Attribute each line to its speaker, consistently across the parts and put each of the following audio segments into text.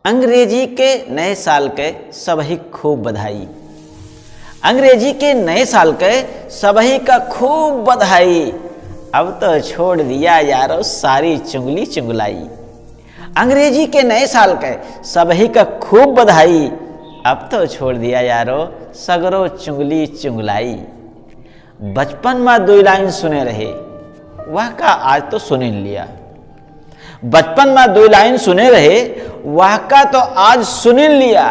Speaker 1: अंग्रेजी के नए साल के सबही खूब बधाई। अंग्रेजी के नए साल के सबही का खूब बधाई। अब तो छोड़ दिया यारो सारी चुगली चुगलाई। अंग्रेजी के नए साल के सबही का खूब बधाई। अब तो छोड़ दिया यारो सगरो चुगली चुगलाई। बचपन में दो लाइन सुने रहे, वह का आज तो सुने लिया। बचपन में दो लाइन सुने रहे, वह का तो आज सुन लिया।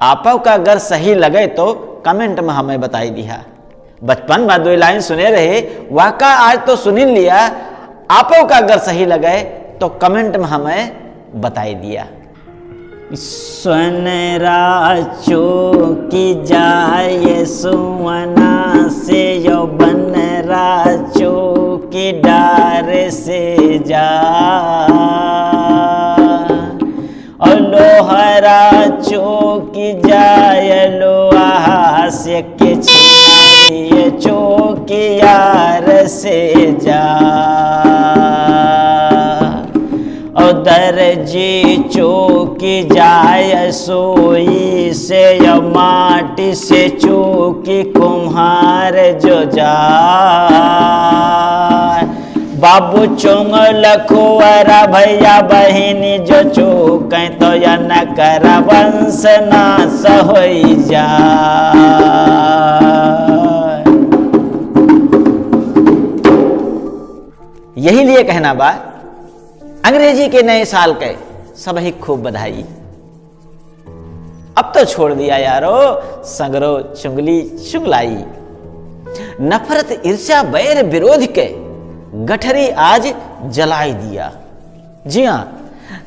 Speaker 1: आपो का अगर सही लगे तो कमेंट में हमें बताई दिया। बचपन में दो लाइन सुने रहे, वह का आज तो सुन लिया। आपो का अगर सही लगे तो कमेंट में हमें बताई दिया।
Speaker 2: स्वनरा चौकी जाए सुवना से यौवनरा चौकी डार से जा। और लोहरा चौकी जाए लोहा से के छिनाए चौकी यार से जा। और दर्जी चौकी जाय सोई से या माटी से चौकी कुम्हार जो जाय। बाबू चोंग लखुआरा भैया बहिनी जो चौकें तो या न कर वंश नाश होई जाय।
Speaker 1: यही लिए कहना बा अंग्रेजी के नए साल के सबही खूब बधाई। अब तो छोड़ दिया यारो सगरो चुगली चुगलाई। नफरत ईर्ष्या बैर विरोध के गठरी आज जलाई दिया। जी हां,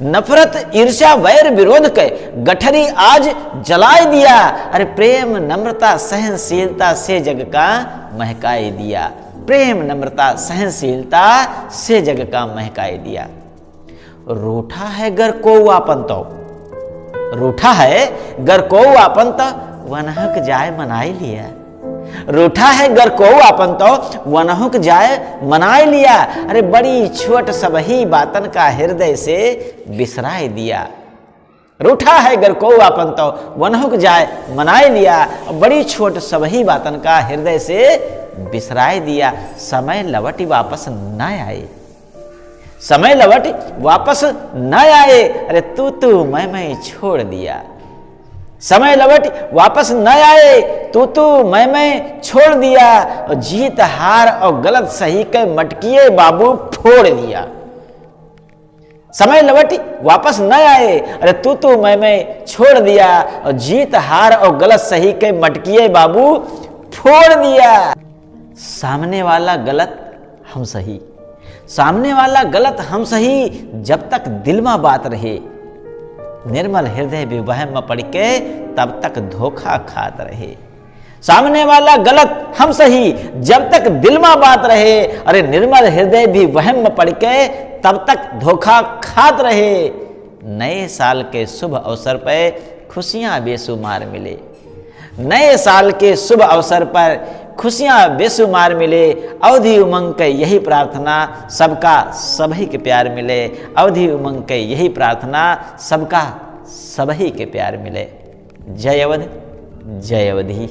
Speaker 1: नफरत ईर्ष्या वैर विरोध के गठरी आज जलाई दिया। अरे प्रेम नम्रता सहनशीलता से जग का महकाए दिया। प्रेम नम्रता सहनशीलता से जग का महकाए दिया। रूठा है गर को आपन तो, रूठा है गर को आपन तो वनहक जाए मनाई लिया। रूठा है गर को आपन तो वनहुक जाए मनाई लिया। अरे बड़ी छोट सबही बातन का हृदय से बिसराए दिया। रूठा है गर को आपन तो वनहुक जाए मनाई लिया। बड़ी छोट सबही बातन का हृदय से बिसराए दिया। समय लवटी वापस न आए, समय लवट वापस न आए। अरे तू मैं छोड़ दिया। समय लवट वापस न आए, तू मैं छोड़ दिया। और जीत हार और गलत सही के मटकिए बाबू फोड़ दिया। समय लवट वापस न आए, अरे तू मैं छोड़ दिया। और जीत हार और गलत सही के मटकिए बाबू फोड़ दिया। सामने वाला गलत हम सही, सामने वाला गलत हम सही, जब तक दिल में बात रहे। निर्मल हृदय भी वहम में पड़ के तब तक धोखा खात रहे। सामने वाला गलत हम सही, जब तक दिल में बात रहे। अरे निर्मल हृदय भी वहम में पड़ के तब तक धोखा खात रहे। नए साल के शुभ अवसर पर खुशियां बेशुमार मिले। नए साल के शुभ अवसर पर खुशियां बेशुमार मिले। अवधि उमंग के यही प्रार्थना, सबका सभी के प्यार मिले। अवधि उमंग के यही प्रार्थना, सबका सभी के प्यार मिले। जय अवध, जय अवधि।